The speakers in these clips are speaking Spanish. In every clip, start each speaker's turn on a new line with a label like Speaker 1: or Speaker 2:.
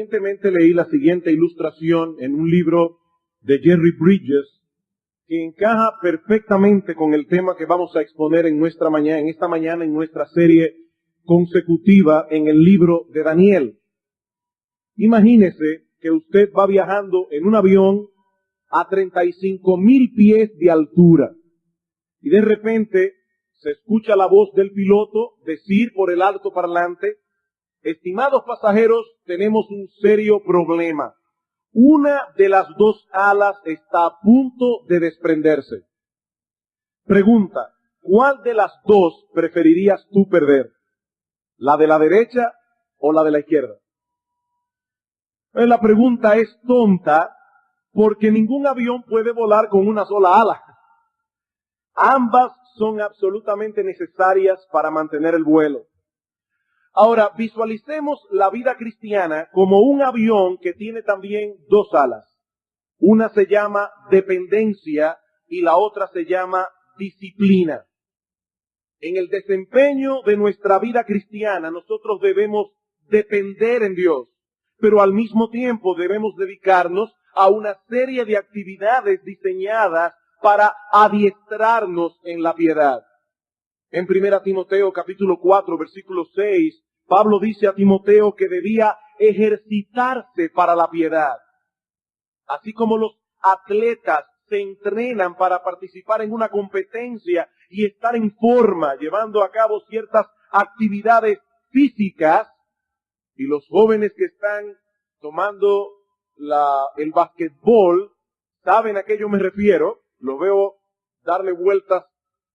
Speaker 1: Recientemente leí la siguiente ilustración en un libro de Jerry Bridges que encaja perfectamente con el tema que vamos a exponer en esta mañana en nuestra serie consecutiva en el libro de Daniel. Imagínese que usted va viajando en un avión a 35,000 pies de altura y de repente se escucha la voz del piloto decir por el altoparlante: estimados pasajeros, tenemos un serio problema. Una de las dos alas está a punto de desprenderse. Pregunta: ¿cuál de las dos preferirías tú perder? ¿La de la derecha o la de la izquierda? La pregunta es tonta porque ningún avión puede volar con una sola ala. Ambas son absolutamente necesarias para mantener el vuelo. Ahora, visualicemos la vida cristiana como un avión que tiene también dos alas. Una se llama dependencia y la otra se llama disciplina. En el desempeño de nuestra vida cristiana, nosotros debemos depender en Dios, pero al mismo tiempo debemos dedicarnos a una serie de actividades diseñadas para adiestrarnos en la piedad. En 1 Timoteo capítulo 4, versículo 6, Pablo dice a Timoteo que debía ejercitarse para la piedad. Así como los atletas se entrenan para participar en una competencia y estar en forma, llevando a cabo ciertas actividades físicas, y los jóvenes que están tomando el basquetbol saben a qué yo me refiero. Lo veo darle vueltas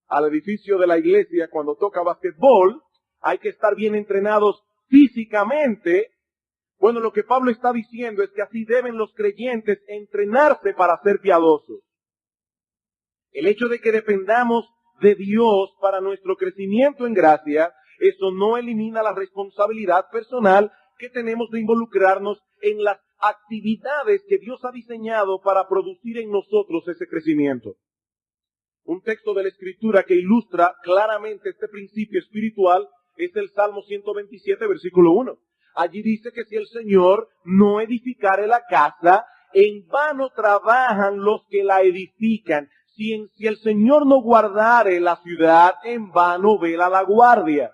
Speaker 1: al edificio de la iglesia cuando toca basquetbol. Hay que estar bien entrenados físicamente. Bueno, lo que Pablo está diciendo es que así deben los creyentes entrenarse para ser piadosos. El hecho de que dependamos de Dios para nuestro crecimiento en gracia, eso no elimina la responsabilidad personal que tenemos de involucrarnos en las actividades que Dios ha diseñado para producir en nosotros ese crecimiento. Un texto de la Escritura que ilustra claramente este principio espiritual es el Salmo 127, versículo 1. Allí dice que si el Señor no edificare la casa, en vano trabajan los que la edifican. Si el Señor no guardare la ciudad, en vano vela la guardia.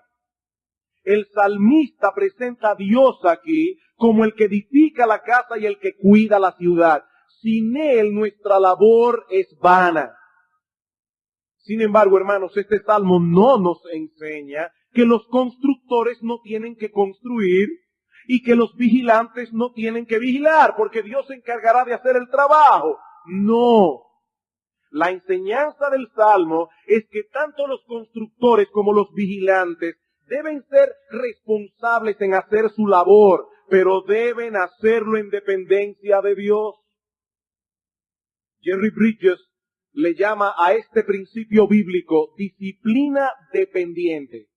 Speaker 1: El salmista presenta a Dios aquí como el que edifica la casa y el que cuida la ciudad. Sin Él nuestra labor es vana. Sin embargo, hermanos, este salmo no nos enseña que los constructores no tienen que construir y que los vigilantes no tienen que vigilar, porque Dios se encargará de hacer el trabajo. No. La enseñanza del salmo es que tanto los constructores como los vigilantes deben ser responsables en hacer su labor, pero deben hacerlo en dependencia de Dios. Jerry Bridges le llama a este principio bíblico disciplina dependiente.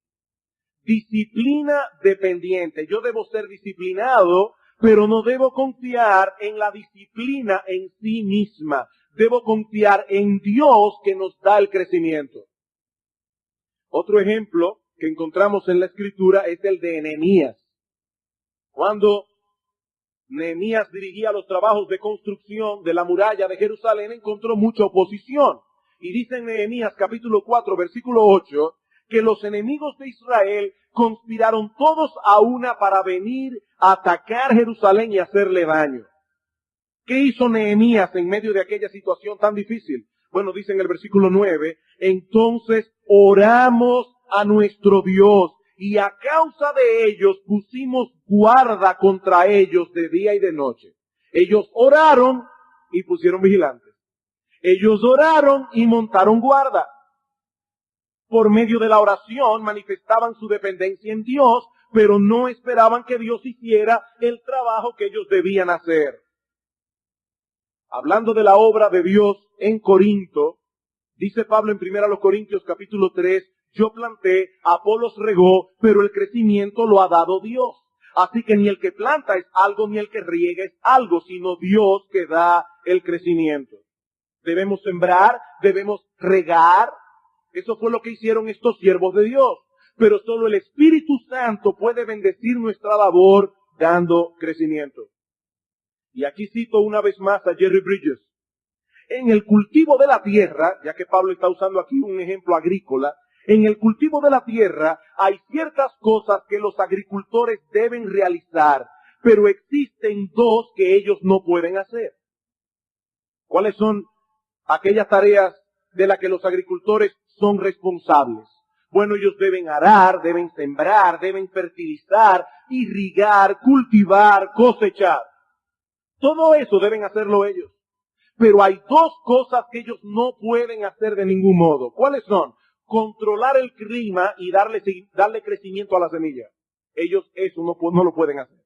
Speaker 1: Disciplina dependiente. Yo debo ser disciplinado, pero no debo confiar en la disciplina en sí misma. Debo confiar en Dios que nos da el crecimiento. Otro ejemplo que encontramos en la Escritura es el de Nehemías. Cuando Nehemías dirigía los trabajos de construcción de la muralla de Jerusalén, encontró mucha oposición. Y dice en Nehemías capítulo 4, versículo 8, que los enemigos de Israel conspiraron todos a una para venir a atacar Jerusalén y hacerle daño. ¿Qué hizo Nehemías en medio de aquella situación tan difícil? Bueno, dice en el versículo 9, entonces oramos a nuestro Dios y a causa de ellos pusimos guarda contra ellos de día y de noche. Ellos oraron y pusieron vigilantes. Ellos oraron y montaron guarda. Por medio de la oración manifestaban su dependencia en Dios, pero no esperaban que Dios hiciera el trabajo que ellos debían hacer. Hablando de la obra de Dios en Corinto, dice Pablo en 1 Corintios capítulo 3, yo planté, Apolos regó, pero el crecimiento lo ha dado Dios. Así que ni el que planta es algo, ni el que riega es algo, sino Dios que da el crecimiento. Debemos sembrar, debemos regar. Eso fue lo que hicieron estos siervos de Dios. Pero solo el Espíritu Santo puede bendecir nuestra labor dando crecimiento. Y aquí cito una vez más a Jerry Bridges. En el cultivo de la tierra, ya que Pablo está usando aquí un ejemplo agrícola, en el cultivo de la tierra hay ciertas cosas que los agricultores deben realizar, pero existen dos que ellos no pueden hacer. ¿Cuáles son aquellas tareas de las que los agricultores son responsables? Bueno, ellos deben arar, deben sembrar, deben fertilizar, irrigar, cultivar, cosechar. Todo eso deben hacerlo ellos. Pero hay dos cosas que ellos no pueden hacer de ningún modo. ¿Cuáles son? Controlar el clima y darle crecimiento a la semilla. Ellos eso no lo pueden hacer.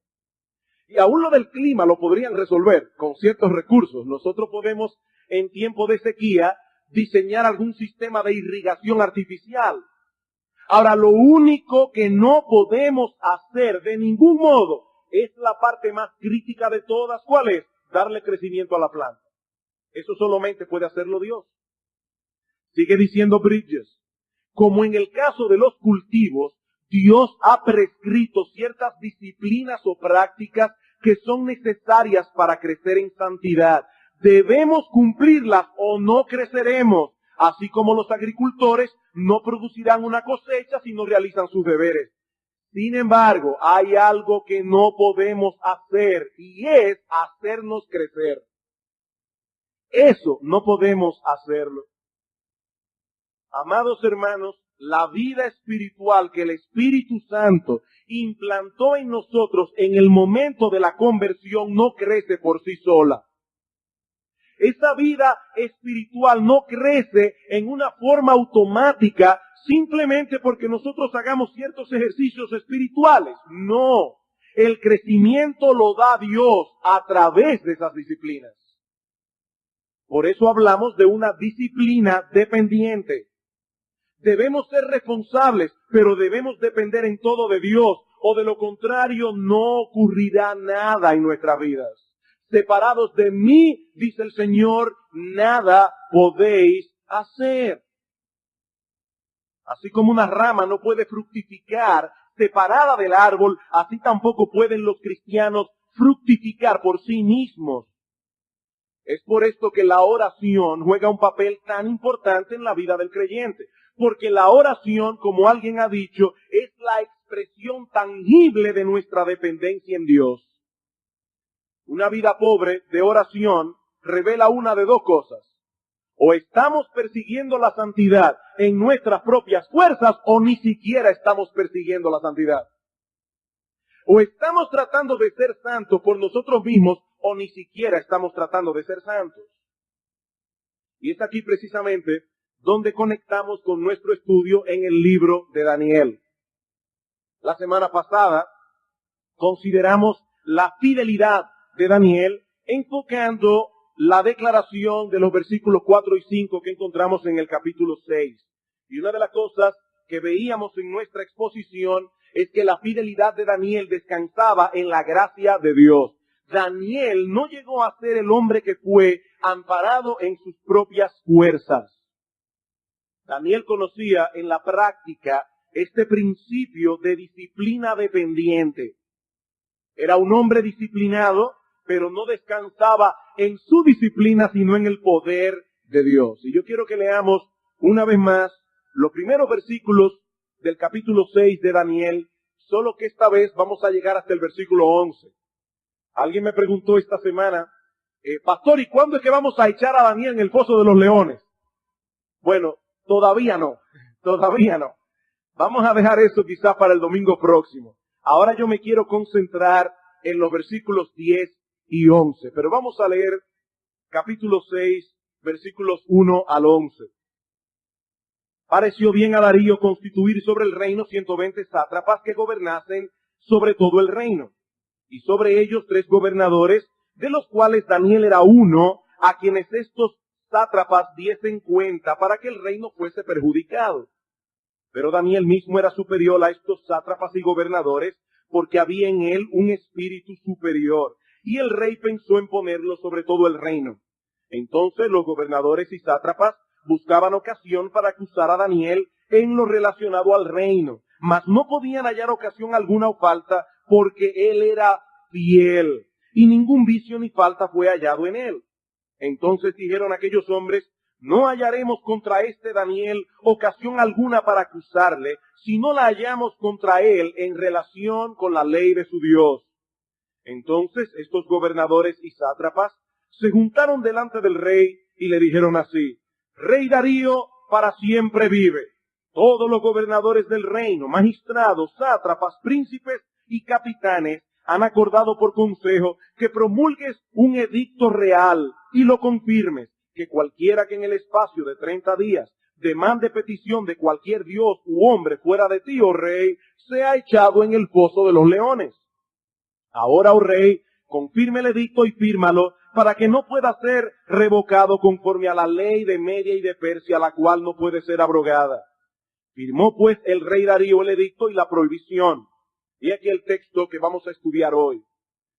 Speaker 1: Y aún lo del clima lo podrían resolver con ciertos recursos. Nosotros podemos, en tiempo de sequía, diseñar algún sistema de irrigación artificial. Ahora, lo único que no podemos hacer de ningún modo es la parte más crítica de todas. ¿Cuál es? Darle crecimiento a la planta. Eso solamente puede hacerlo Dios. Sigue diciendo Bridges, como en el caso de los cultivos, Dios ha prescrito ciertas disciplinas o prácticas que son necesarias para crecer en santidad. Debemos cumplirlas o no creceremos, así como los agricultores no producirán una cosecha si no realizan sus deberes. Sin embargo, hay algo que no podemos hacer y es hacernos crecer. Eso no podemos hacerlo. Amados hermanos, la vida espiritual que el Espíritu Santo implantó en nosotros en el momento de la conversión no crece por sí sola. Esa vida espiritual no crece en una forma automática simplemente porque nosotros hagamos ciertos ejercicios espirituales. No, el crecimiento lo da Dios a través de esas disciplinas. Por eso hablamos de una disciplina dependiente. Debemos ser responsables, pero debemos depender en todo de Dios, o de lo contrario no ocurrirá nada en nuestras vidas. Separados de mí, dice el Señor, nada podéis hacer. Así como una rama no puede fructificar separada del árbol, así tampoco pueden los cristianos fructificar por sí mismos. Es por esto que la oración juega un papel tan importante en la vida del creyente. Porque la oración, como alguien ha dicho, es la expresión tangible de nuestra dependencia en Dios. Una vida pobre de oración revela una de dos cosas. O estamos persiguiendo la santidad en nuestras propias fuerzas, o ni siquiera estamos persiguiendo la santidad. O estamos tratando de ser santos por nosotros mismos, o ni siquiera estamos tratando de ser santos. Y es aquí precisamente donde conectamos con nuestro estudio en el libro de Daniel. La semana pasada consideramos la fidelidad de Daniel, enfocando la declaración de los versículos 4 y 5 que encontramos en el capítulo 6. Y una de las cosas que veíamos en nuestra exposición es que la fidelidad de Daniel descansaba en la gracia de Dios. Daniel no llegó a ser el hombre que fue amparado en sus propias fuerzas. Daniel conocía en la práctica este principio de disciplina dependiente. Era un hombre disciplinado, pero no descansaba en su disciplina, sino en el poder de Dios. Y yo quiero que leamos una vez más los primeros versículos del capítulo 6 de Daniel, solo que esta vez vamos a llegar hasta el versículo 11. Alguien me preguntó esta semana, pastor, ¿y cuándo es que vamos a echar a Daniel en el foso de los leones? Bueno, todavía no. Vamos a dejar eso quizás para el domingo próximo. Ahora yo me quiero concentrar en los versículos 10 y 11. Pero vamos a leer capítulo 6, versículos 1 al 11. Pareció bien a Darío constituir sobre el reino 120 sátrapas que gobernasen sobre todo el reino. Y sobre ellos 3 gobernadores, de los cuales Daniel era uno, a quienes estos sátrapas diesen cuenta para que el reino fuese perjudicado. Pero Daniel mismo era superior a estos sátrapas y gobernadores, porque había en él un espíritu superior, y el rey pensó en ponerlo sobre todo el reino. Entonces los gobernadores y sátrapas buscaban ocasión para acusar a Daniel en lo relacionado al reino, mas no podían hallar ocasión alguna o falta, porque él era fiel, y ningún vicio ni falta fue hallado en él. Entonces dijeron aquellos hombres: no hallaremos contra este Daniel ocasión alguna para acusarle, si no la hallamos contra él en relación con la ley de su Dios. Entonces estos gobernadores y sátrapas se juntaron delante del rey y le dijeron así: Rey Darío, para siempre vive. Todos los gobernadores del reino, magistrados, sátrapas, príncipes y capitanes han acordado por consejo que promulgues un edicto real y lo confirmes, que cualquiera que en el espacio de 30 días demande petición de cualquier dios u hombre fuera de ti, oh rey, sea echado en el foso de los leones. Ahora, oh rey, confirme el edicto y fírmalo, para que no pueda ser revocado conforme a la ley de Media y de Persia, la cual no puede ser abrogada. Firmó pues el rey Darío el edicto y la prohibición. Y aquí el texto que vamos a estudiar hoy.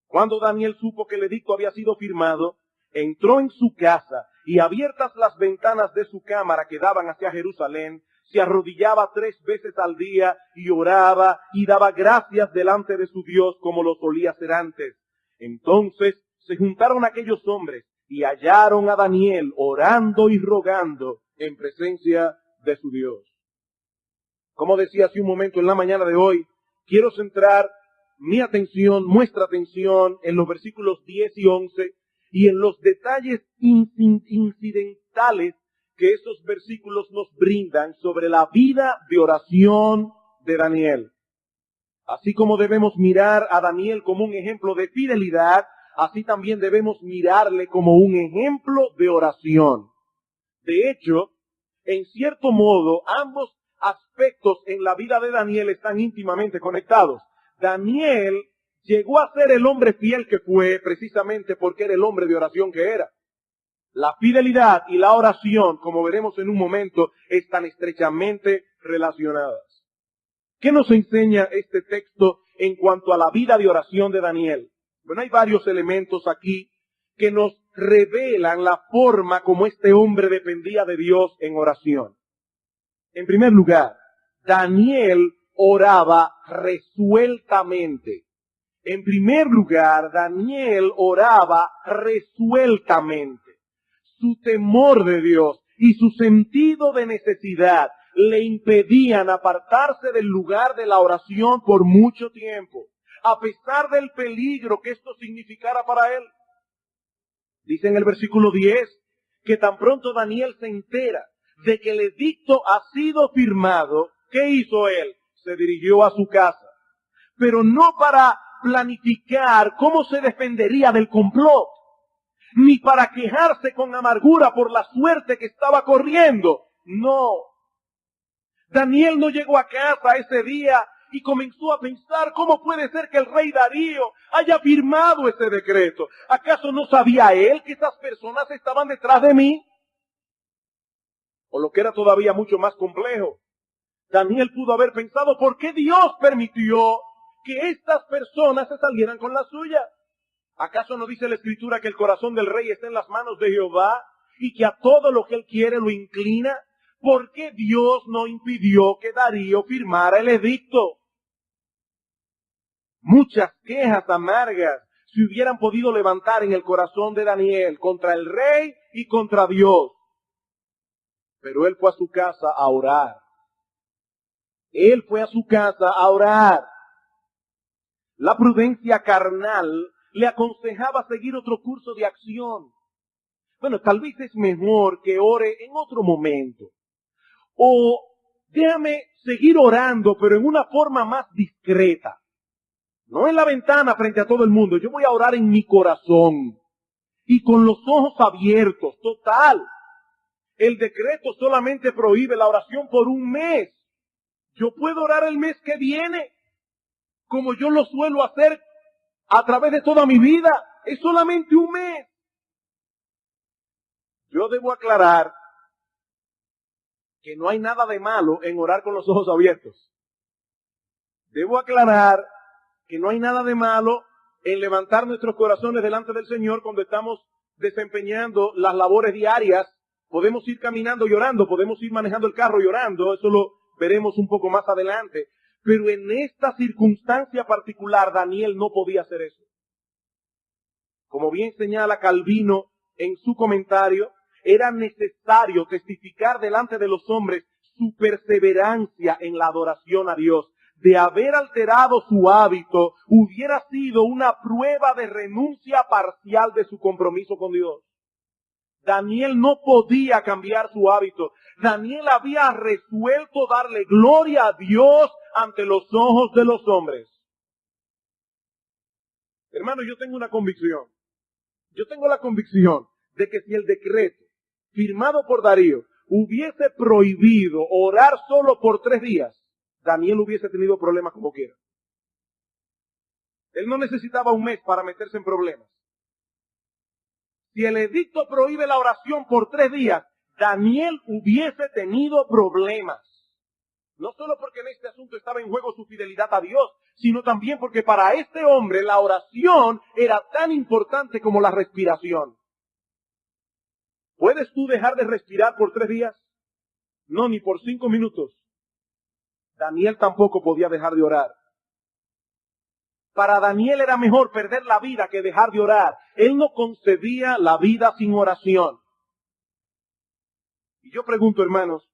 Speaker 1: Cuando Daniel supo que el edicto había sido firmado, entró en su casa y, abiertas las ventanas de su cámara que daban hacia Jerusalén, se arrodillaba 3 veces al día y oraba y daba gracias delante de su Dios como lo solía hacer antes. Entonces se juntaron aquellos hombres y hallaron a Daniel orando y rogando en presencia de su Dios. Como decía hace un momento, en la mañana de hoy, quiero centrar mi atención, nuestra atención, en los versículos 10 y 11 y en los detalles incidentales que esos versículos nos brindan sobre la vida de oración de Daniel. Así como debemos mirar a Daniel como un ejemplo de fidelidad, así también debemos mirarle como un ejemplo de oración. De hecho, en cierto modo, ambos aspectos en la vida de Daniel están íntimamente conectados. Daniel llegó a ser el hombre fiel que fue precisamente porque era el hombre de oración que era. La fidelidad y la oración, como veremos en un momento, están estrechamente relacionadas. ¿Qué nos enseña este texto en cuanto a la vida de oración de Daniel? Bueno, hay varios elementos aquí que nos revelan la forma como este hombre dependía de Dios en oración. En primer lugar, Daniel oraba resueltamente. En primer lugar, Daniel oraba resueltamente. Su temor de Dios y su sentido de necesidad le impedían apartarse del lugar de la oración por mucho tiempo, a pesar del peligro que esto significara para él. Dice en el versículo 10 que tan pronto Daniel se entera de que el edicto ha sido firmado, ¿qué hizo él? Se dirigió a su casa, pero no para planificar cómo se defendería del complot, ni para quejarse con amargura por la suerte que estaba corriendo. No. Daniel no llegó a casa ese día y comenzó a pensar: ¿cómo puede ser que el rey Darío haya firmado ese decreto? ¿Acaso no sabía él que esas personas estaban detrás de mí? O lo que era todavía mucho más complejo, Daniel pudo haber pensado: ¿por qué Dios permitió que estas personas se salieran con la suya? ¿Acaso no dice la Escritura que el corazón del rey está en las manos de Jehová y que a todo lo que él quiere lo inclina? ¿Por qué Dios no impidió que Darío firmara el edicto? Muchas quejas amargas se hubieran podido levantar en el corazón de Daniel contra el rey y contra Dios. Pero él fue a su casa a orar. Él fue a su casa a orar. La prudencia carnal le aconsejaba seguir otro curso de acción. Bueno, tal vez es mejor que ore en otro momento. O déjame seguir orando, pero en una forma más discreta. No en la ventana frente a todo el mundo. Yo voy a orar en mi corazón. Y con los ojos abiertos, total. El decreto solamente prohíbe la oración por un mes. Yo puedo orar el mes que viene, como yo lo suelo hacer a través de toda mi vida. Es solamente un mes. Yo debo aclarar que no hay nada de malo en orar con los ojos abiertos. Debo aclarar que no hay nada de malo en levantar nuestros corazones delante del Señor cuando estamos desempeñando las labores diarias. Podemos ir caminando y orando, podemos ir manejando el carro y orando, eso lo veremos un poco más adelante. Pero en esta circunstancia particular, Daniel no podía hacer eso. Como bien señala Calvino en su comentario, era necesario testificar delante de los hombres su perseverancia en la adoración a Dios. De haber alterado su hábito, hubiera sido una prueba de renuncia parcial de su compromiso con Dios. Daniel no podía cambiar su hábito. Daniel había resuelto darle gloria a Dios ante los ojos de los hombres. Hermano, yo tengo una convicción. Yo tengo la convicción de que si el decreto firmado por Darío hubiese prohibido orar solo por 3 días, Daniel hubiese tenido problemas como quiera. Él no necesitaba un mes para meterse en problemas. Si el edicto prohíbe la oración por 3 días, Daniel hubiese tenido problemas. No solo porque en este asunto estaba en juego su fidelidad a Dios, sino también porque para este hombre la oración era tan importante como la respiración. ¿Puedes tú dejar de respirar por 3 días? No, ni por 5 minutos. Daniel tampoco podía dejar de orar. Para Daniel era mejor perder la vida que dejar de orar. Él no concebía la vida sin oración. Y yo pregunto, hermanos,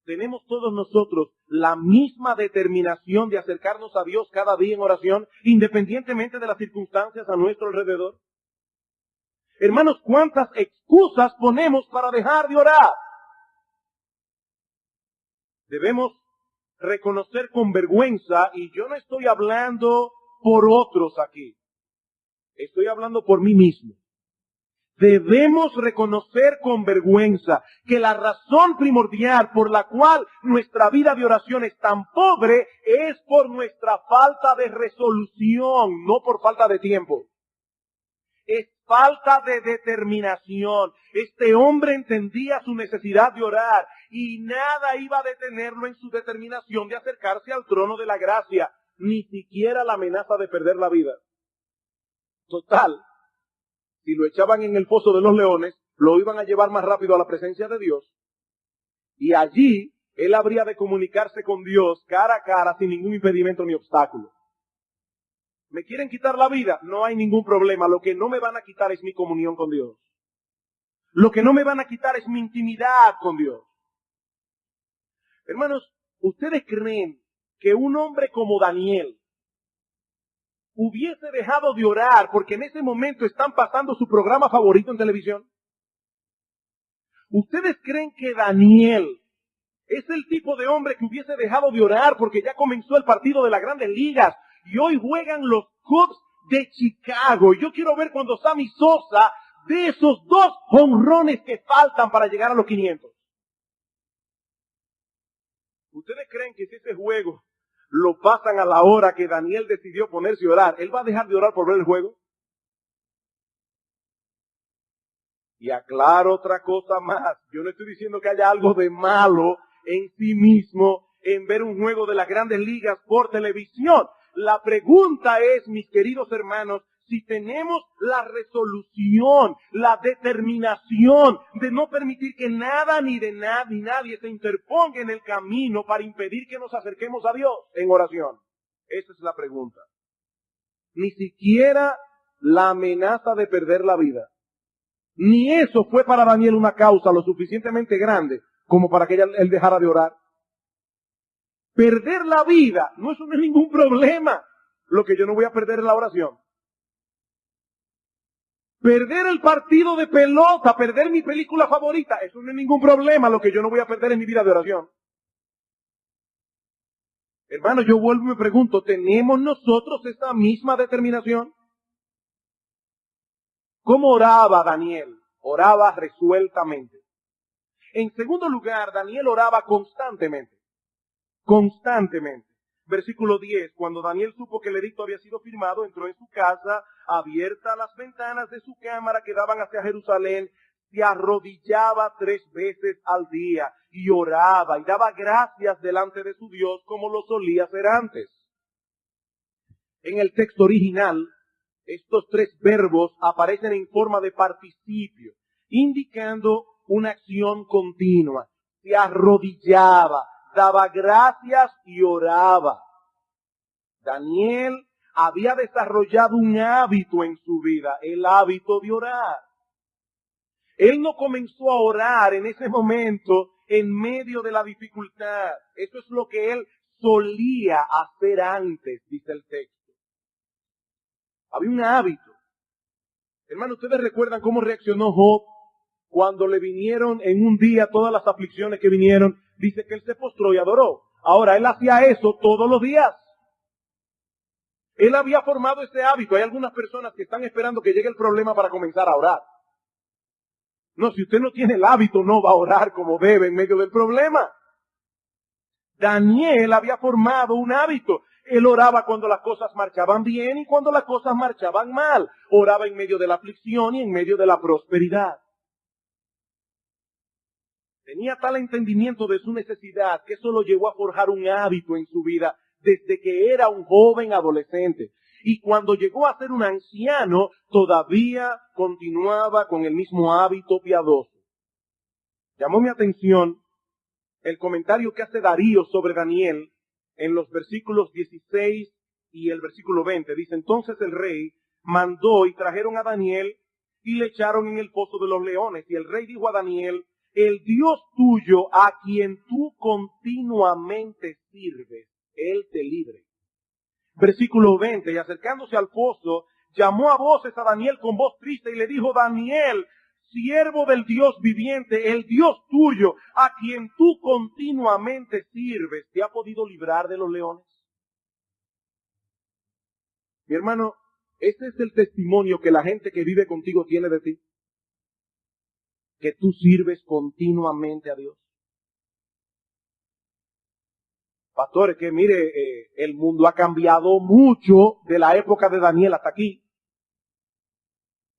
Speaker 1: ¿tenemos todos nosotros la misma determinación de acercarnos a Dios cada día en oración, independientemente de las circunstancias a nuestro alrededor? Hermanos, ¿cuántas excusas ponemos para dejar de orar? Debemos reconocer con vergüenza, y yo no estoy hablando por otros aquí, estoy hablando por mí mismo. Debemos reconocer con vergüenza que la razón primordial por la cual nuestra vida de oración es tan pobre es por nuestra falta de resolución, no por falta de tiempo. Es falta de determinación. Este hombre entendía su necesidad de orar y nada iba a detenerlo en su determinación de acercarse al trono de la gracia, ni siquiera la amenaza de perder la vida. Total, si lo echaban en el foso de los leones, lo iban a llevar más rápido a la presencia de Dios. Y allí, él habría de comunicarse con Dios cara a cara sin ningún impedimento ni obstáculo. ¿Me quieren quitar la vida? No hay ningún problema. Lo que no me van a quitar es mi comunión con Dios. Lo que no me van a quitar es mi intimidad con Dios. Hermanos, ¿ustedes creen que un hombre como Daniel hubiese dejado de orar porque en ese momento están pasando su programa favorito en televisión? ¿Ustedes creen que Daniel es el tipo de hombre que hubiese dejado de orar porque ya comenzó el partido de las Grandes Ligas y hoy juegan los Cubs de Chicago? Yo quiero ver cuando Sammy Sosa dé esos 2 jonrones que faltan para llegar a los 500. ¿Ustedes creen que si ese juego lo pasan a la hora que Daniel decidió ponerse a orar, él va a dejar de orar por ver el juego? Y aclaro otra cosa más. Yo no estoy diciendo que haya algo de malo en sí mismo en ver un juego de las Grandes Ligas por televisión. La pregunta es, mis queridos hermanos, si tenemos la resolución, la determinación de no permitir que nada ni nadie se interponga en el camino para impedir que nos acerquemos a Dios en oración. Esa es la pregunta. Ni siquiera la amenaza de perder la vida. Ni eso fue para Daniel una causa lo suficientemente grande como para que él dejara de orar. Perder la vida, eso no es ningún problema. Lo que yo no voy a perder es la oración. Perder el partido de pelota, perder mi película favorita, eso no es ningún problema. Lo que yo no voy a perder es mi vida de oración. Hermano, yo vuelvo y me pregunto, ¿tenemos nosotros esa misma determinación? ¿Cómo oraba Daniel? Oraba resueltamente. En segundo lugar, Daniel oraba constantemente. Constantemente. Versículo 10, cuando Daniel supo que el edicto había sido firmado, entró en su casa, abiertas las ventanas de su cámara que daban hacia Jerusalén, se arrodillaba 3 veces al día y oraba y daba gracias delante de su Dios como lo solía hacer antes. En el texto original, estos 3 verbos aparecen en forma de participio, indicando una acción continua. Se arrodillaba, daba gracias y oraba. Daniel había desarrollado un hábito en su vida, el hábito de orar. Él no comenzó a orar en ese momento en medio de la dificultad. Eso es lo que él solía hacer antes, dice el texto. Había un hábito. Hermano, ¿ustedes recuerdan cómo reaccionó Job cuando le vinieron en un día todas las aflicciones que vinieron? Dice que él se postró y adoró. Ahora, él hacía eso todos los días. Él había formado ese hábito. Hay algunas personas que están esperando que llegue el problema para comenzar a orar. No, si usted no tiene el hábito, no va a orar como debe en medio del problema. Daniel había formado un hábito. Él oraba cuando las cosas marchaban bien y cuando las cosas marchaban mal. Oraba en medio de la aflicción y en medio de la prosperidad. Tenía tal entendimiento de su necesidad que eso lo llevó a forjar un hábito en su vida desde que era un joven adolescente. Y cuando llegó a ser un anciano, todavía continuaba con el mismo hábito piadoso. Llamó mi atención el comentario que hace Darío sobre Daniel en los versículos 16 y el versículo 20. Dice, entonces el rey mandó y trajeron a Daniel y le echaron en el pozo de los leones. Y el rey dijo a Daniel, el Dios tuyo a quien tú continuamente sirves, Él te libre. Versículo 20, y acercándose al pozo, llamó a voces a Daniel con voz triste y le dijo, Daniel, siervo del Dios viviente, el Dios tuyo, a quien tú continuamente sirves, ¿te ha podido librar de los leones? Mi hermano, ese es el testimonio que la gente que vive contigo tiene de ti. Que tú sirves continuamente a Dios. Pastores, que mire, el mundo ha cambiado mucho de la época de Daniel hasta aquí.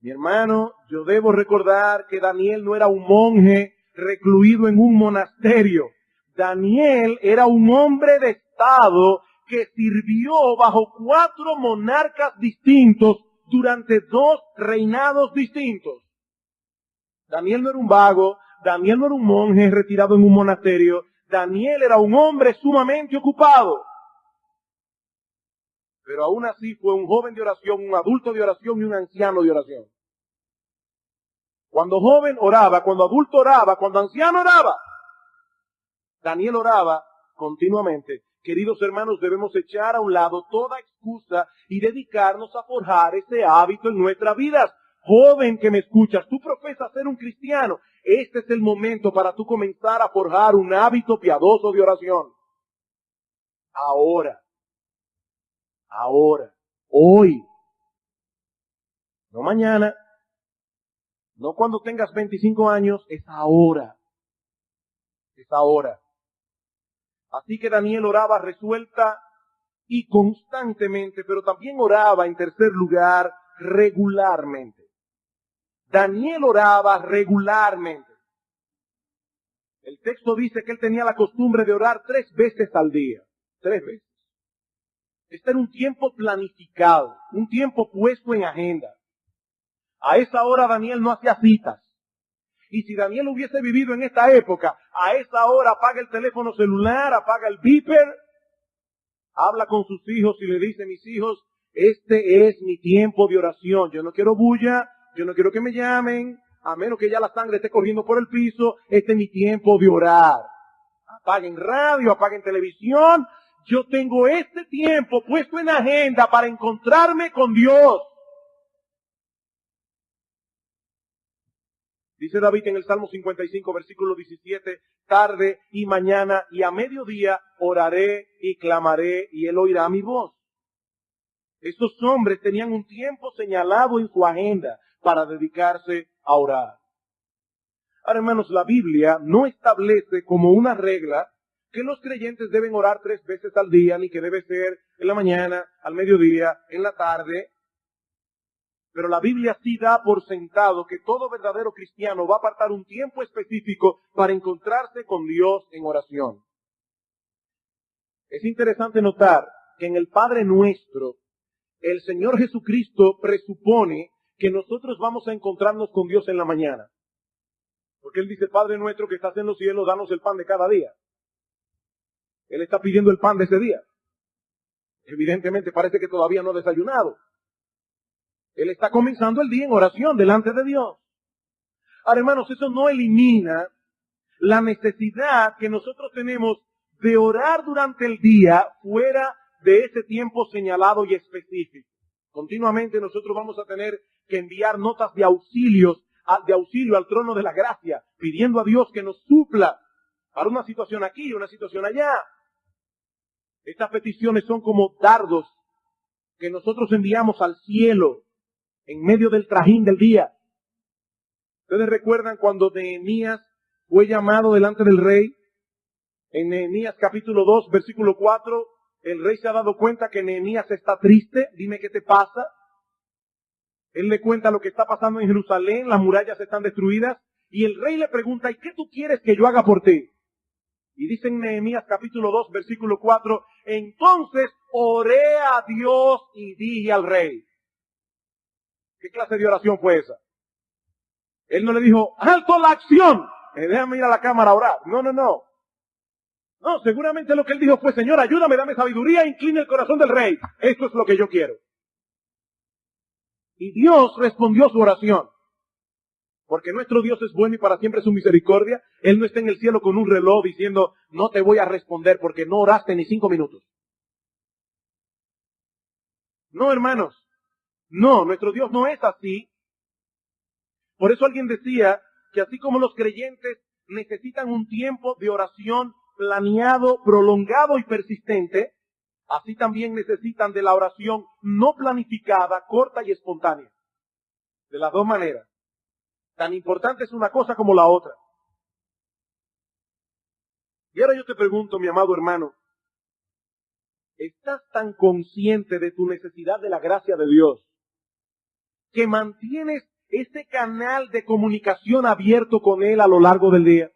Speaker 1: Mi hermano, yo debo recordar que Daniel no era un monje recluido en un monasterio. Daniel era un hombre de estado que sirvió bajo 4 monarcas distintos durante 2 reinados distintos. Daniel no era un vago, Daniel no era un monje retirado en un monasterio. Daniel era un hombre sumamente ocupado. Pero aún así fue un joven de oración, un adulto de oración y un anciano de oración. Cuando joven oraba, cuando adulto oraba, cuando anciano oraba. Daniel oraba continuamente. Queridos hermanos, debemos echar a un lado toda excusa y dedicarnos a forjar ese hábito en nuestras vidas. Joven que me escuchas, tú profesas ser un cristiano. Este es el momento para tú comenzar a forjar un hábito piadoso de oración. Ahora, hoy, no mañana, no cuando tengas 25 años, es ahora. Es ahora. Así que Daniel oraba resuelta y constantemente, pero también oraba en tercer lugar regularmente. Daniel oraba regularmente. El texto dice que él tenía la costumbre de orar 3 veces al día. 3 veces. Este era un tiempo planificado, un tiempo puesto en agenda. A esa hora Daniel no hacía citas. Y si Daniel hubiese vivido en esta época, a esa hora apaga el teléfono celular, apaga el beeper, habla con sus hijos y le dice, mis hijos, este es mi tiempo de oración. Yo no quiero bulla, yo no quiero que me llamen, a menos que ya la sangre esté corriendo por el piso. Este es mi tiempo de orar. Apaguen radio, apaguen televisión. Yo tengo este tiempo puesto en agenda para encontrarme con Dios. Dice David en el Salmo 55, versículo 17, tarde y mañana y a mediodía oraré y clamaré y Él oirá mi voz. Estos hombres tenían un tiempo señalado en su agenda para dedicarse a orar. Ahora, hermanos, la Biblia no establece como una regla que los creyentes deben orar 3 veces al día, ni que debe ser en la mañana, al mediodía, en la tarde. Pero la Biblia sí da por sentado que todo verdadero cristiano va a apartar un tiempo específico para encontrarse con Dios en oración. Es interesante notar que en el Padre Nuestro, el Señor Jesucristo presupone que nosotros vamos a encontrarnos con Dios en la mañana. Porque Él dice, Padre Nuestro que estás en los cielos, danos el pan de cada día. Él está pidiendo el pan de ese día. Evidentemente parece que todavía no ha desayunado. Él está comenzando el día en oración delante de Dios. Ahora, hermanos, eso no elimina la necesidad que nosotros tenemos de orar durante el día fuera de ese tiempo señalado y específico. Continuamente nosotros vamos a tener que enviar notas de auxilio al trono de la gracia, pidiendo a Dios que nos supla para una situación aquí, una situación allá. Estas peticiones son como dardos que nosotros enviamos al cielo en medio del trajín del día. ¿Ustedes recuerdan cuando Nehemías fue llamado delante del rey? En Nehemías capítulo 2, versículo 4, el rey se ha dado cuenta que Nehemías está triste. Dime qué te pasa. Él le cuenta lo que está pasando en Jerusalén, las murallas están destruidas, y el rey le pregunta, ¿y qué tú quieres que yo haga por ti? Y dice en Nehemías capítulo 2, versículo 4, entonces oré a Dios y dije al rey. ¿Qué clase de oración fue esa? Él no le dijo, alto la acción, déjame ir a la cámara a orar. No. No, seguramente lo que él dijo fue, Señor, ayúdame, dame sabiduría, inclina el corazón del rey. Esto es lo que yo quiero. Y Dios respondió su oración. Porque nuestro Dios es bueno y para siempre su misericordia. Él no está en el cielo con un reloj diciendo, no te voy a responder porque no oraste ni 5 minutos. No, hermanos. No, nuestro Dios no es así. Por eso alguien decía que así como los creyentes necesitan un tiempo de oración planeado, prolongado y persistente, así también necesitan de la oración no planificada, corta y espontánea. De las dos maneras. Tan importante es una cosa como la otra. Y ahora yo te pregunto, mi amado hermano, ¿estás tan consciente de tu necesidad de la gracia de Dios que mantienes ese canal de comunicación abierto con Él a lo largo del día?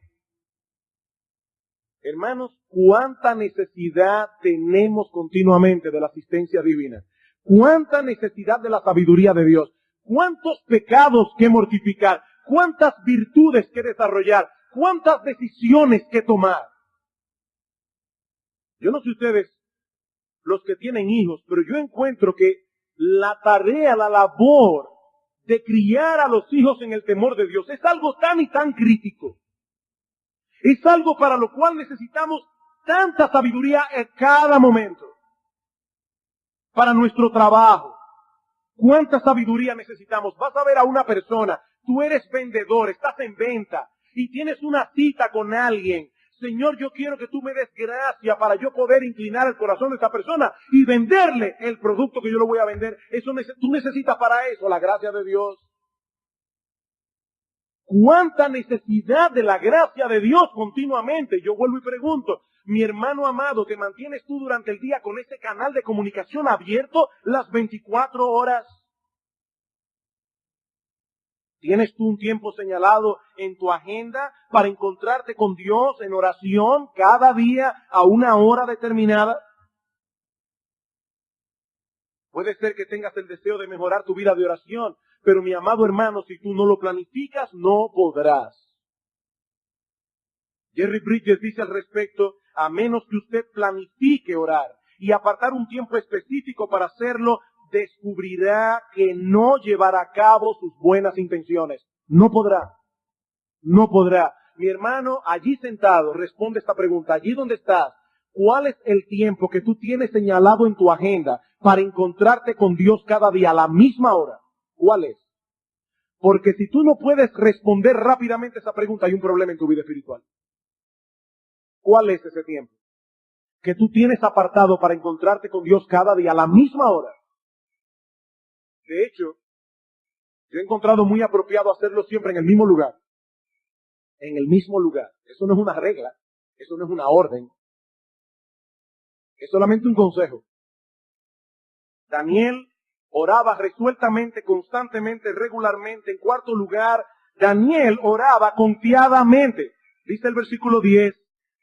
Speaker 1: Hermanos, ¿cuánta necesidad tenemos continuamente de la asistencia divina? ¿Cuánta necesidad de la sabiduría de Dios? ¿Cuántos pecados que mortificar? ¿Cuántas virtudes que desarrollar? ¿Cuántas decisiones que tomar? Yo no sé ustedes, los que tienen hijos, pero yo encuentro que la tarea, la labor de criar a los hijos en el temor de Dios es algo tan y tan crítico. Es algo para lo cual necesitamos tanta sabiduría en cada momento. Para nuestro trabajo. ¿Cuánta sabiduría necesitamos? Vas a ver a una persona, tú eres vendedor, estás en venta y tienes una cita con alguien. Señor, yo quiero que tú me des gracia para yo poder inclinar el corazón de esta persona y venderle el producto que yo le voy a vender. Tú necesitas para eso la gracia de Dios. ¿Cuánta necesidad de la gracia de Dios continuamente? Yo vuelvo y pregunto, mi hermano amado, ¿te mantienes tú durante el día con ese canal de comunicación abierto las 24 horas? ¿Tienes tú un tiempo señalado en tu agenda para encontrarte con Dios en oración cada día a una hora determinada? Puede ser que tengas el deseo de mejorar tu vida de oración, pero mi amado hermano, si tú no lo planificas, no podrás. Jerry Bridges dice al respecto, a menos que usted planifique orar y apartar un tiempo específico para hacerlo, descubrirá que no llevará a cabo sus buenas intenciones. No podrá. No podrá. Mi hermano, allí sentado, responde esta pregunta. Allí donde estás, ¿cuál es el tiempo que tú tienes señalado en tu agenda para encontrarte con Dios cada día a la misma hora? ¿Cuál es? Porque si tú no puedes responder rápidamente esa pregunta, hay un problema en tu vida espiritual. ¿Cuál es ese tiempo que tú tienes apartado para encontrarte con Dios cada día a la misma hora? De hecho, yo he encontrado muy apropiado hacerlo siempre en el mismo lugar. En el mismo lugar. Eso no es una regla, eso no es una orden. Es solamente un consejo. Daniel oraba resueltamente, constantemente, regularmente. En cuarto lugar, Daniel oraba confiadamente. Dice el versículo 10,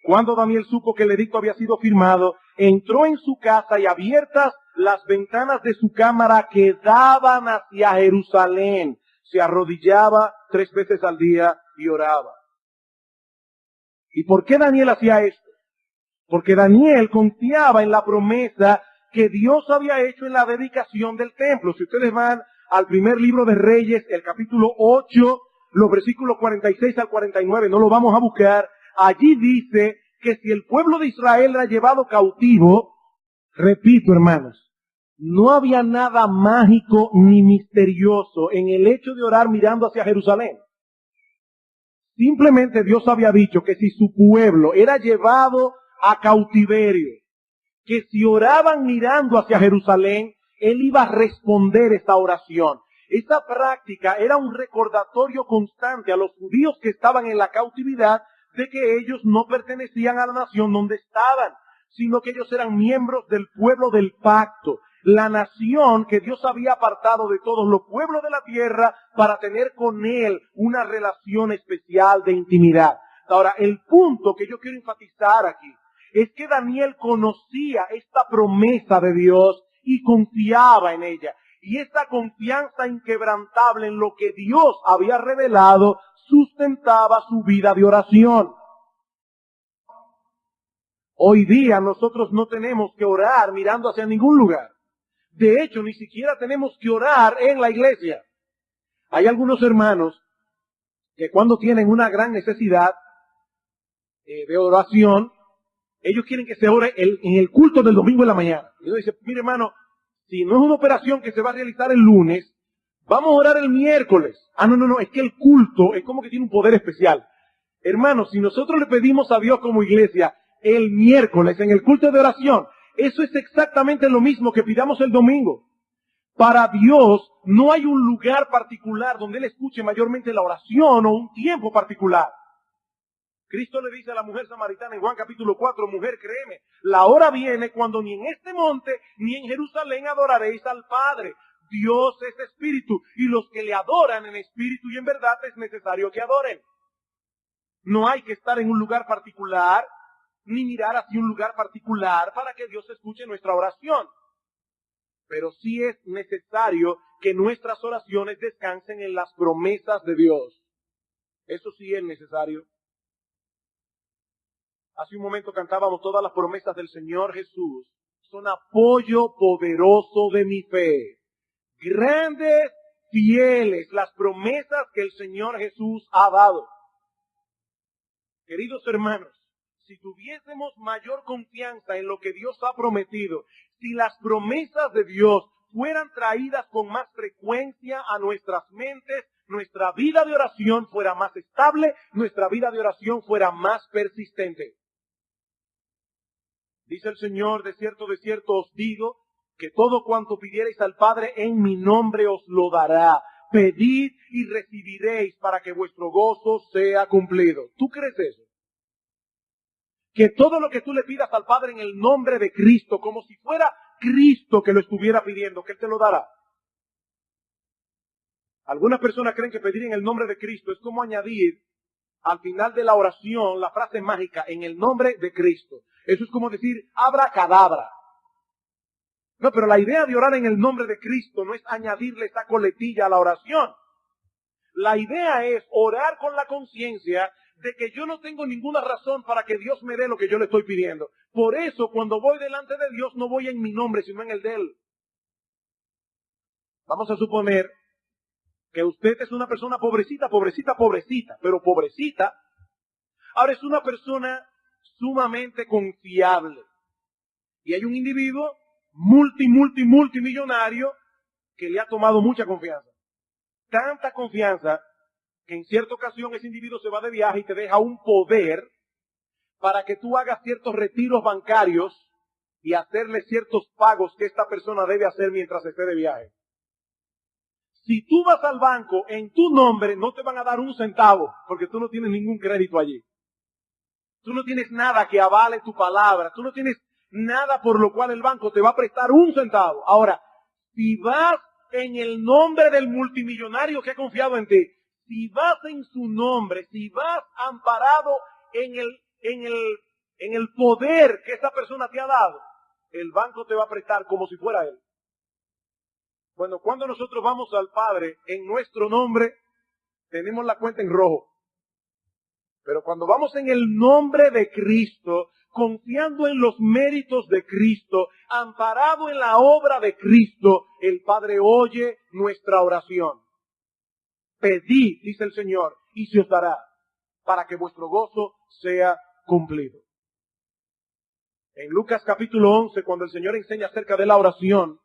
Speaker 1: cuando Daniel supo que el edicto había sido firmado, entró en su casa y abiertas las ventanas de su cámara que daban hacia Jerusalén, se arrodillaba 3 veces al día y oraba. ¿Y por qué Daniel hacía esto? Porque Daniel confiaba en la promesa que Dios había hecho en la dedicación del templo. Si ustedes van al primer libro de Reyes, el capítulo 8, los versículos 46 al 49, no lo vamos a buscar, allí dice que si el pueblo de Israel era llevado cautivo, repito hermanos, no había nada mágico ni misterioso en el hecho de orar mirando hacia Jerusalén. Simplemente Dios había dicho que si su pueblo era llevado a cautiverio, que si oraban mirando hacia Jerusalén, Él iba a responder esta oración. Esta práctica era un recordatorio constante a los judíos que estaban en la cautividad de que ellos no pertenecían a la nación donde estaban, sino que ellos eran miembros del pueblo del pacto, la nación que Dios había apartado de todos los pueblos de la tierra para tener con Él una relación especial de intimidad. Ahora, el punto que yo quiero enfatizar aquí es que Daniel conocía esta promesa de Dios y confiaba en ella. Y esta confianza inquebrantable en lo que Dios había revelado sustentaba su vida de oración. Hoy día nosotros no tenemos que orar mirando hacia ningún lugar. De hecho, ni siquiera tenemos que orar en la iglesia. Hay algunos hermanos que cuando tienen una gran necesidad de oración, ellos quieren que se ore en el culto del domingo en la mañana. Y uno dice, mire hermano, si no es una operación que se va a realizar el lunes, vamos a orar el miércoles. No, es que el culto es como que tiene un poder especial. Hermanos, si nosotros le pedimos a Dios como iglesia el miércoles en el culto de oración, eso es exactamente lo mismo que pidamos el domingo. Para Dios no hay un lugar particular donde Él escuche mayormente la oración o un tiempo particular. Cristo le dice a la mujer samaritana en Juan capítulo 4, mujer, créeme, la hora viene cuando ni en este monte ni en Jerusalén adoraréis al Padre. Dios es espíritu y los que le adoran en espíritu y en verdad es necesario que adoren. No hay que estar en un lugar particular ni mirar hacia un lugar particular para que Dios escuche nuestra oración. Pero sí es necesario que nuestras oraciones descansen en las promesas de Dios. Eso sí es necesario. Hace un momento cantábamos todas las promesas del Señor Jesús. Son apoyo poderoso de mi fe. Grandes, fieles, las promesas que el Señor Jesús ha dado. Queridos hermanos, si tuviésemos mayor confianza en lo que Dios ha prometido, si las promesas de Dios fueran traídas con más frecuencia a nuestras mentes, nuestra vida de oración fuera más estable, nuestra vida de oración fuera más persistente. Dice el Señor, de cierto os digo, que todo cuanto pidiereis al Padre en mi nombre os lo dará. Pedid y recibiréis para que vuestro gozo sea cumplido. ¿Tú crees eso? Que todo lo que tú le pidas al Padre en el nombre de Cristo, como si fuera Cristo que lo estuviera pidiendo, que Él te lo dará. Algunas personas creen que pedir en el nombre de Cristo es como añadir al final de la oración la frase mágica, en el nombre de Cristo. Eso es como decir, abracadabra. No, pero la idea de orar en el nombre de Cristo no es añadirle esa coletilla a la oración. La idea es orar con la conciencia de que yo no tengo ninguna razón para que Dios me dé lo que yo le estoy pidiendo. Por eso, cuando voy delante de Dios, no voy en mi nombre, sino en el de Él. Vamos a suponer que usted es una persona pobrecita, pero pobrecita. Ahora es una persona sumamente confiable. Y hay un individuo multimillonario que le ha tomado mucha confianza. Tanta confianza que en cierta ocasión ese individuo se va de viaje y te deja un poder para que tú hagas ciertos retiros bancarios y hacerle ciertos pagos que esta persona debe hacer mientras esté de viaje. Si tú vas al banco en tu nombre, no te van a dar un centavo, porque tú no tienes ningún crédito allí. Tú no tienes nada que avale tu palabra. Tú no tienes nada por lo cual el banco te va a prestar un centavo. Ahora, si vas en el nombre del multimillonario que ha confiado en ti, si vas en su nombre, si vas amparado en el poder que esa persona te ha dado, el banco te va a prestar como si fuera él. Bueno, cuando nosotros vamos al Padre en nuestro nombre, tenemos la cuenta en rojo. Pero cuando vamos en el nombre de Cristo, confiando en los méritos de Cristo, amparado en la obra de Cristo, el Padre oye nuestra oración. Pedid, dice el Señor, y se os dará, para que vuestro gozo sea cumplido. En Lucas capítulo 11, cuando el Señor enseña acerca de la oración,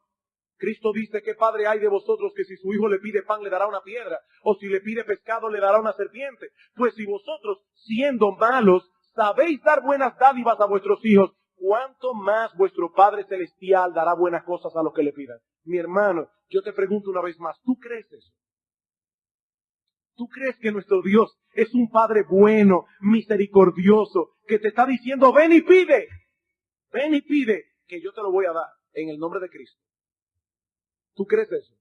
Speaker 1: Cristo dice: ¿qué padre hay de vosotros que si su hijo le pide pan le dará una piedra? O si le pide pescado le dará una serpiente. Pues si vosotros, siendo malos, sabéis dar buenas dádivas a vuestros hijos, ¿cuánto más vuestro Padre Celestial dará buenas cosas a los que le pidan? Mi hermano, yo te pregunto una vez más, ¿tú crees eso? ¿Tú crees que nuestro Dios es un Padre bueno, misericordioso, que te está diciendo: ven y pide, que yo te lo voy a dar en el nombre de Cristo? ¿Tú crees eso?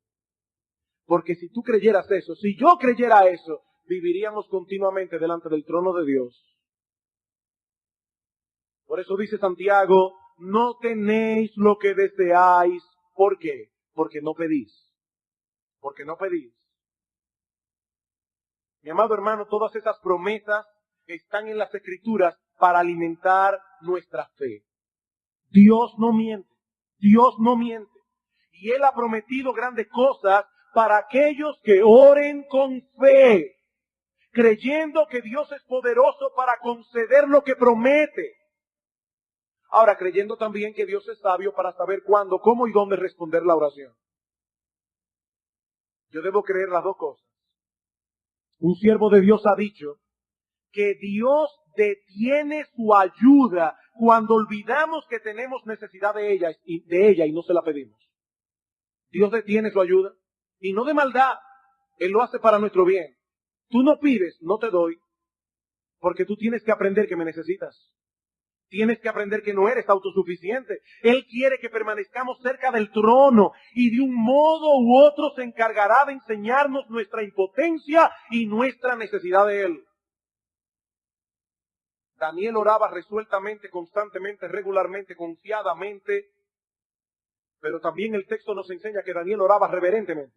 Speaker 1: Porque si tú creyeras eso, si yo creyera eso, viviríamos continuamente delante del trono de Dios. Por eso dice Santiago: no tenéis lo que deseáis. ¿Por qué? Porque no pedís. Porque no pedís. Mi amado hermano, todas esas promesas están en las Escrituras para alimentar nuestra fe. Dios no miente. Dios no miente. Y Él ha prometido grandes cosas para aquellos que oren con fe, creyendo que Dios es poderoso para conceder lo que promete. Ahora, creyendo también que Dios es sabio para saber cuándo, cómo y dónde responder la oración. Yo debo creer las dos cosas. Un siervo de Dios ha dicho que Dios detiene su ayuda cuando olvidamos que tenemos necesidad de ella y no se la pedimos. Dios detiene su ayuda, y no de maldad. Él lo hace para nuestro bien. Tú no pides, no te doy, porque tú tienes que aprender que me necesitas. Tienes que aprender que no eres autosuficiente. Él quiere que permanezcamos cerca del trono, y de un modo u otro se encargará de enseñarnos nuestra impotencia y nuestra necesidad de Él. Daniel oraba resueltamente, constantemente, regularmente, confiadamente. Pero también el texto nos enseña que Daniel oraba reverentemente.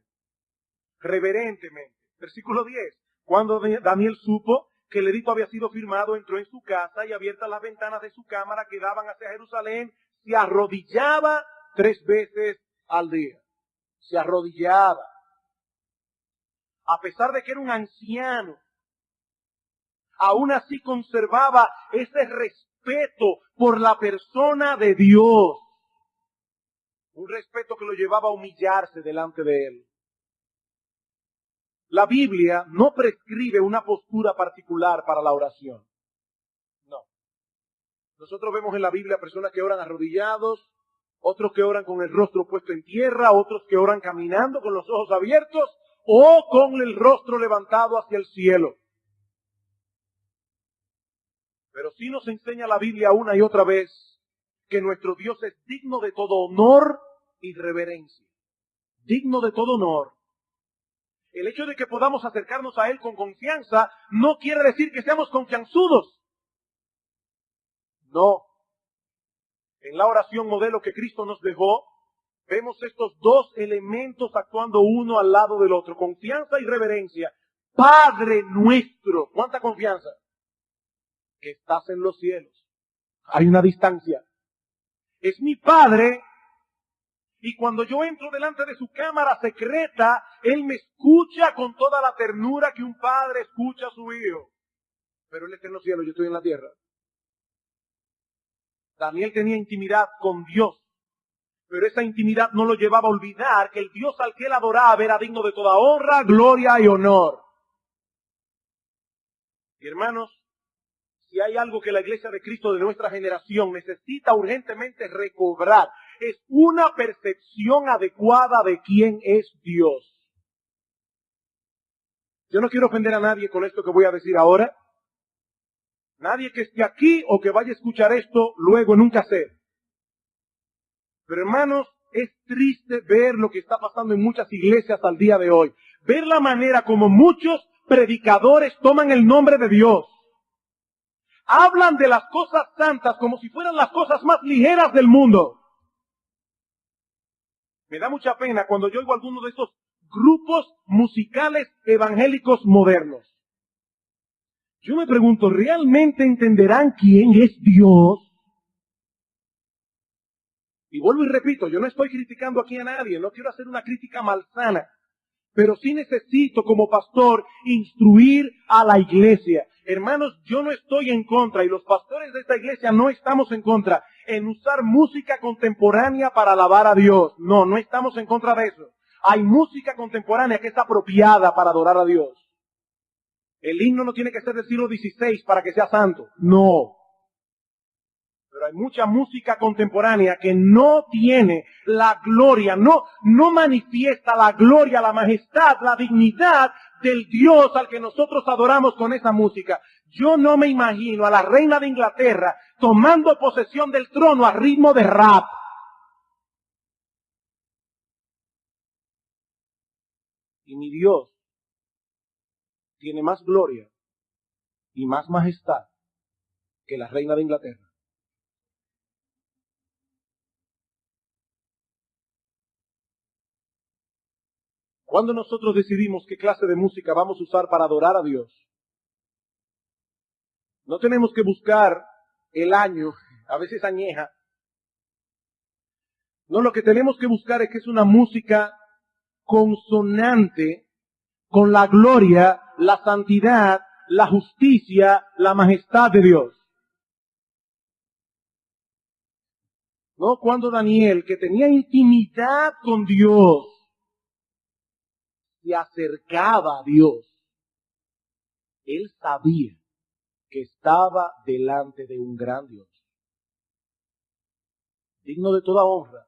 Speaker 1: Reverentemente. Versículo 10. Cuando Daniel supo que el edicto había sido firmado, entró en su casa y abiertas las ventanas de su cámara que daban hacia Jerusalén, se arrodillaba 3 veces al día. Se arrodillaba. A pesar de que era un anciano, aún así conservaba ese respeto por la persona de Dios. Un respeto que lo llevaba a humillarse delante de Él. La Biblia no prescribe una postura particular para la oración. No. Nosotros vemos en la Biblia personas que oran arrodillados, otros que oran con el rostro puesto en tierra, otros que oran caminando con los ojos abiertos o con el rostro levantado hacia el cielo. Pero sí nos enseña la Biblia una y otra vez que nuestro Dios es digno de todo honor y reverencia. Digno de todo honor. El hecho de que podamos acercarnos a Él con confianza no quiere decir que seamos confianzudos. No. En la oración modelo que Cristo nos dejó, vemos estos dos elementos actuando uno al lado del otro. Confianza y reverencia. Padre nuestro. ¿Cuánta confianza? Que estás en los cielos. Hay una distancia. Es mi Padre, y cuando yo entro delante de su cámara secreta, Él me escucha con toda la ternura que un padre escucha a su hijo. Pero Él está en los cielos, yo estoy en la tierra. Daniel tenía intimidad con Dios, pero esa intimidad no lo llevaba a olvidar que el Dios al que él adoraba era digno de toda honra, gloria y honor. Y hermanos, si hay algo que la iglesia de Cristo de nuestra generación necesita urgentemente recobrar, es una percepción adecuada de quién es Dios. Yo no quiero ofender a nadie con esto que voy a decir ahora. Nadie que esté aquí o que vaya a escuchar esto luego en un cassette. Pero hermanos, es triste ver lo que está pasando en muchas iglesias al día de hoy. Ver la manera como muchos predicadores toman el nombre de Dios. Hablan de las cosas santas como si fueran las cosas más ligeras del mundo. Me da mucha pena cuando yo oigo alguno de estos grupos musicales evangélicos modernos Yo me pregunto, ¿realmente entenderán quién es Dios? Y vuelvo y repito, yo no estoy criticando aquí a nadie, no quiero hacer una crítica malsana, pero sí necesito como pastor instruir a la iglesia. Hermanos, yo no estoy en contra, y los pastores de esta iglesia no estamos en contra, en usar música contemporánea para alabar a Dios. No, no estamos en contra de eso. Hay música contemporánea que es apropiada para adorar a Dios. El himno no tiene que ser del siglo XVI para que sea santo. No. Pero hay mucha música contemporánea que no tiene la gloria, no manifiesta la gloria, la majestad, la dignidad del Dios al que nosotros adoramos con esa música. Yo no me imagino a la reina de Inglaterra tomando posesión del trono a ritmo de rap. Y mi Dios tiene más gloria y más majestad que la reina de Inglaterra. Cuando nosotros decidimos qué clase de música vamos a usar para adorar a Dios, no tenemos que buscar el año, a veces añeja. No, lo que tenemos que buscar es que es una música consonante con la gloria, la santidad, la justicia, la majestad de Dios. ¿No? Cuando Daniel, que tenía intimidad con Dios, se acercaba a Dios, él sabía que estaba delante de un gran Dios, digno de toda honra,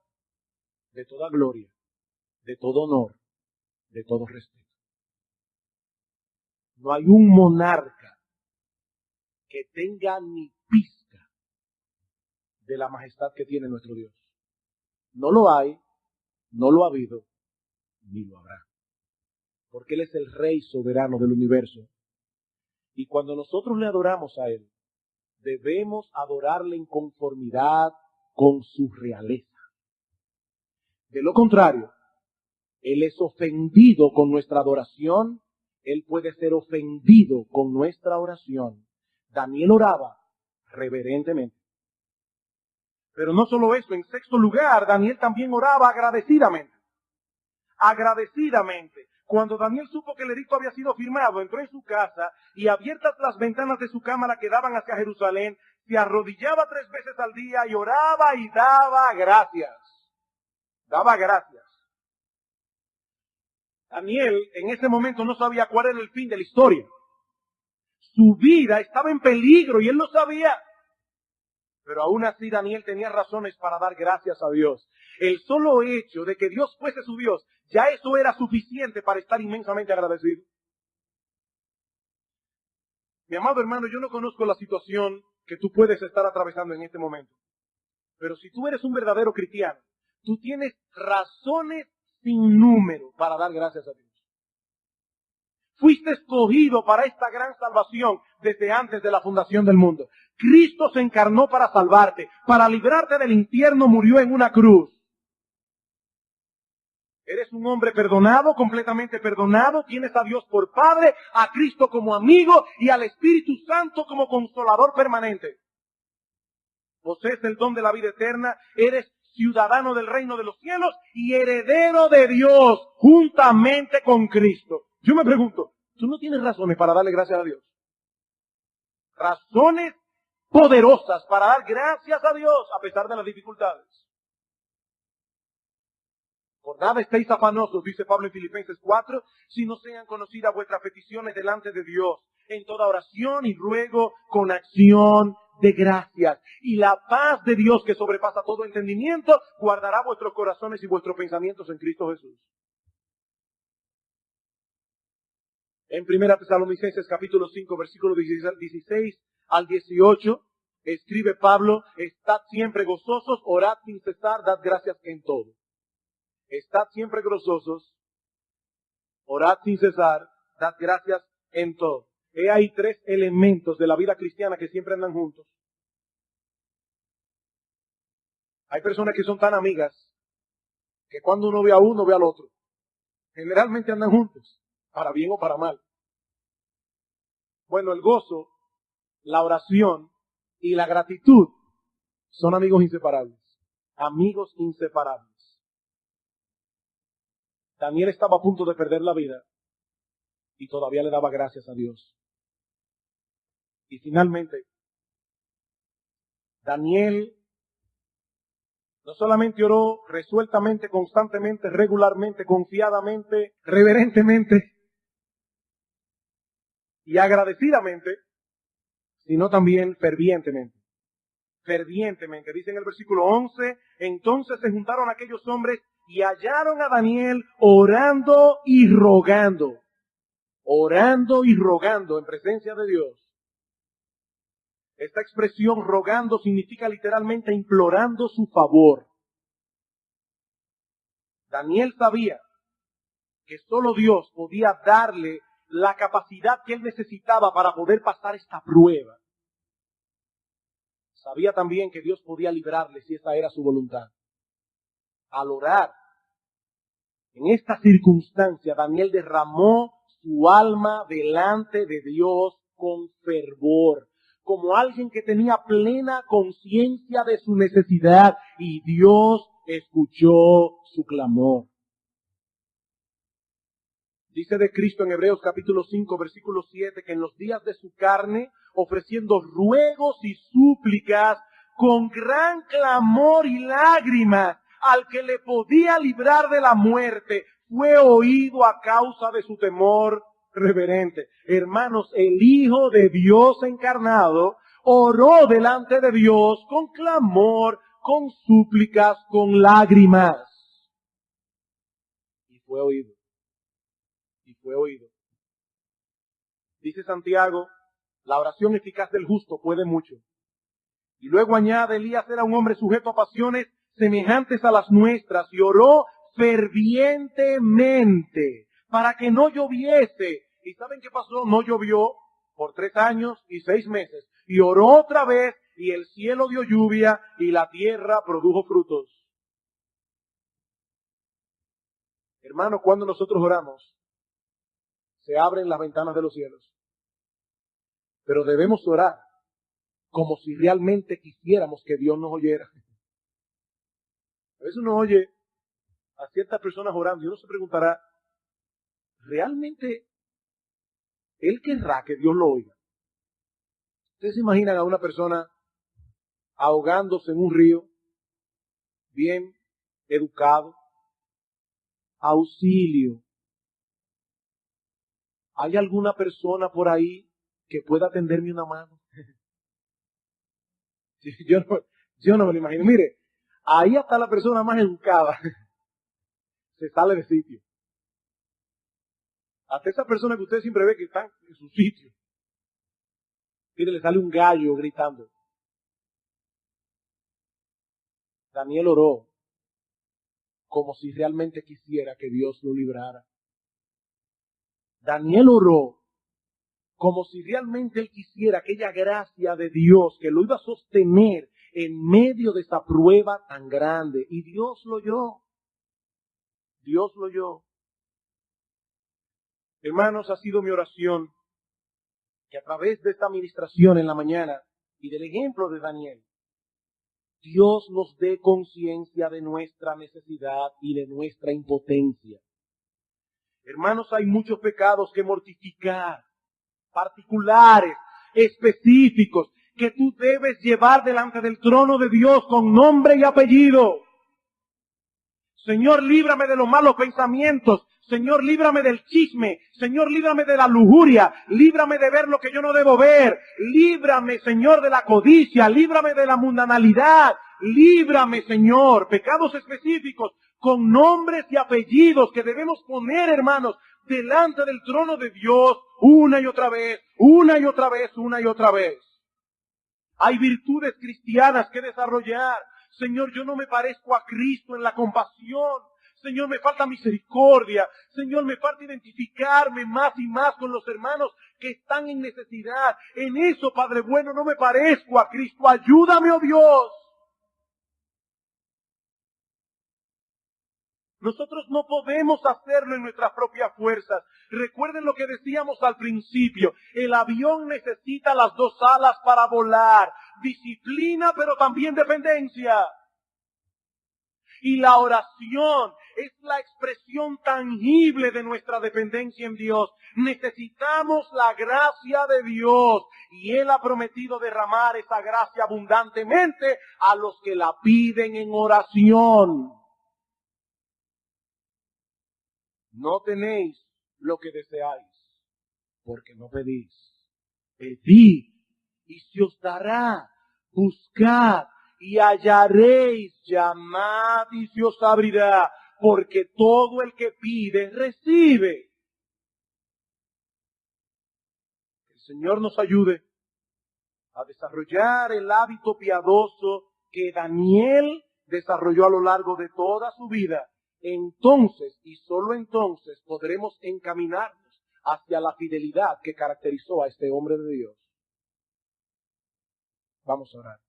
Speaker 1: de toda gloria, de todo honor, de todo respeto. No hay un monarca que tenga ni pizca de la majestad que tiene nuestro Dios. No lo hay, no lo ha habido, ni lo habrá. Porque Él es el Rey soberano del universo. Y cuando nosotros le adoramos a Él, debemos adorarle en conformidad con su realeza. De lo contrario, Él es ofendido con nuestra adoración, Él puede ser ofendido con nuestra oración. Daniel oraba reverentemente. Pero no solo eso, en sexto lugar, Daniel también oraba agradecidamente. Agradecidamente. Cuando Daniel supo que el edicto había sido firmado, entró en su casa y abiertas las ventanas de su cámara que daban hacia Jerusalén, se arrodillaba 3 veces al día y oraba y daba gracias. Daba gracias. Daniel en ese momento no sabía cuál era el fin de la historia. Su vida estaba en peligro y él lo sabía. Pero aún así Daniel tenía razones para dar gracias a Dios. El solo hecho de que Dios fuese su Dios, ya eso era suficiente para estar inmensamente agradecido. Mi amado hermano, yo no conozco la situación que tú puedes estar atravesando en este momento. Pero si tú eres un verdadero cristiano, tú tienes razones sin número para dar gracias a Dios. Fuiste escogido para esta gran salvación desde antes de la fundación del mundo. Cristo se encarnó para salvarte, para librarte del infierno, murió en una cruz. Eres un hombre perdonado, completamente perdonado, tienes a Dios por Padre, a Cristo como amigo y al Espíritu Santo como consolador permanente. Posees el don de la vida eterna, eres ciudadano del reino de los cielos y heredero de Dios juntamente con Cristo. Yo me pregunto, ¿tú no tienes razones para darle gracias a Dios? Razones poderosas para dar gracias a Dios a pesar de las dificultades. Por nada estéis afanosos, dice Pablo en Filipenses 4, si no sean conocidas vuestras peticiones delante de Dios, en toda oración y ruego con acción de gracias. Y la paz de Dios que sobrepasa todo entendimiento, guardará vuestros corazones y vuestros pensamientos en Cristo Jesús. En 1 Tesalonicenses capítulo 5, versículos 16 al 18, escribe Pablo, estad siempre gozosos, orad sin cesar, dad gracias en todo. Estad siempre gozosos, orad sin cesar, dad gracias en todo. He ahí 3 elementos de la vida cristiana que siempre andan juntos. Hay personas que son tan amigas que cuando uno ve a uno, ve al otro. Generalmente andan juntos, para bien o para mal. Bueno, el gozo, la oración y la gratitud son amigos inseparables. Amigos inseparables. Daniel estaba a punto de perder la vida y todavía le daba gracias a Dios. Y finalmente, Daniel no solamente oró resueltamente, constantemente, regularmente, confiadamente, reverentemente y agradecidamente, sino también fervientemente. Fervientemente. Dice en el versículo 11, entonces se juntaron aquellos hombres y hallaron a Daniel orando y rogando. Orando y rogando en presencia de Dios. Esta expresión rogando significa literalmente implorando su favor. Daniel sabía que solo Dios podía darle la capacidad que él necesitaba para poder pasar esta prueba. Sabía también que Dios podía librarle si esa era su voluntad. Al orar, en esta circunstancia, Daniel derramó su alma delante de Dios con fervor, como alguien que tenía plena conciencia de su necesidad, y Dios escuchó su clamor. Dice de Cristo en Hebreos capítulo 5, versículo 7, que en los días de su carne, ofreciendo ruegos y súplicas, con gran clamor y lágrimas, al que le podía librar de la muerte, fue oído a causa de su temor reverente. Hermanos, el Hijo de Dios encarnado oró delante de Dios con clamor, con súplicas, con lágrimas. Y fue oído. Y fue oído. Dice Santiago, la oración eficaz del justo puede mucho. Y luego añade, Elías era un hombre sujeto a pasiones semejantes a las nuestras y oró fervientemente para que no lloviese. ¿Y saben qué pasó? No llovió por 3 años y 6 meses. Y oró otra vez y el cielo dio lluvia y la tierra produjo frutos. Hermanos, cuando nosotros oramos, se abren las ventanas de los cielos. Pero debemos orar como si realmente quisiéramos que Dios nos oyera. A veces uno oye a ciertas personas orando y uno se preguntará, ¿realmente él querrá que Dios lo oiga? ¿Ustedes se imaginan a una persona ahogándose en un río, bien educado? Auxilio. ¿Hay alguna persona por ahí que pueda tenderme una mano? Yo no me lo imagino. Mire, ahí hasta la persona más educada se sale de sitio. Hasta esa persona que usted siempre ve que está en su sitio. Mire, le sale un gallo gritando. Daniel oró como si realmente quisiera que Dios lo librara. Daniel oró como si realmente él quisiera aquella gracia de Dios que lo iba a sostener en medio de esa prueba tan grande. Y Dios lo oyó. Dios lo oyó. Hermanos, ha sido mi oración que a través de esta administración en la mañana y del ejemplo de Daniel, Dios nos dé conciencia de nuestra necesidad y de nuestra impotencia. Hermanos, hay muchos pecados que mortificar, particulares, específicos, que tú debes llevar delante del trono de Dios con nombre y apellido. Señor, líbrame de los malos pensamientos. Señor, líbrame del chisme. Señor, líbrame de la lujuria. Líbrame de ver lo que yo no debo ver. Líbrame, Señor, de la codicia. Líbrame de la mundanalidad. Líbrame, Señor, pecados específicos con nombres y apellidos que debemos poner, hermanos, delante del trono de Dios una y otra vez, una y otra vez, una y otra vez. Hay virtudes cristianas que desarrollar. Señor, yo no me parezco a Cristo en la compasión. Señor, me falta misericordia. Señor, me falta identificarme más y más con los hermanos que están en necesidad. En eso, Padre bueno, no me parezco a Cristo. Ayúdame, oh Dios. Nosotros no podemos hacerlo en nuestras propias fuerzas. Recuerden lo que decíamos al principio. El avión necesita las dos alas para volar. Disciplina, pero también dependencia. Y la oración es la expresión tangible de nuestra dependencia en Dios. Necesitamos la gracia de Dios y Él ha prometido derramar esa gracia abundantemente a los que la piden en oración. No tenéis lo que deseáis, porque no pedís. Pedid y se os dará. Buscad y hallaréis, llamad y se os abrirá, porque todo el que pide, recibe. Que el Señor nos ayude a desarrollar el hábito piadoso que Daniel desarrolló a lo largo de toda su vida. Entonces, y solo entonces, podremos encaminarnos hacia la fidelidad que caracterizó a este hombre de Dios. Vamos a orar.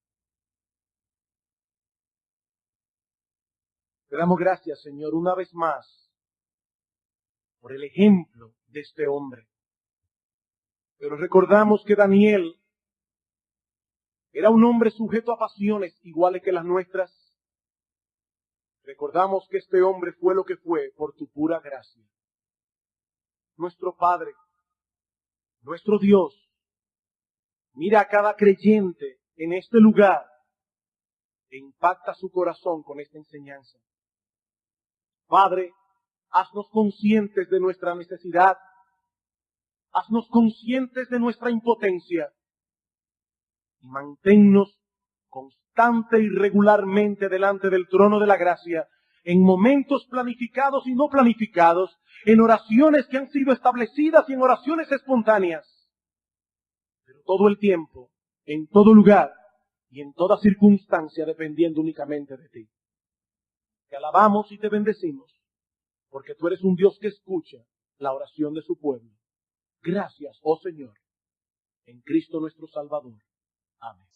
Speaker 1: Te damos gracias, Señor, una vez más, por el ejemplo de este hombre. Pero recordamos que Daniel era un hombre sujeto a pasiones iguales que las nuestras. Recordamos que este hombre fue lo que fue por tu pura gracia. Nuestro Padre, nuestro Dios, mira a cada creyente en este lugar e impacta su corazón con esta enseñanza. Padre, haznos conscientes de nuestra necesidad, haznos conscientes de nuestra impotencia y manténnos constante y regularmente delante del trono de la gracia, en momentos planificados y no planificados, en oraciones que han sido establecidas y en oraciones espontáneas, pero todo el tiempo, en todo lugar y en toda circunstancia dependiendo únicamente de ti. Te alabamos y te bendecimos, porque tú eres un Dios que escucha la oración de su pueblo. Gracias, oh Señor, en Cristo nuestro Salvador. Amén.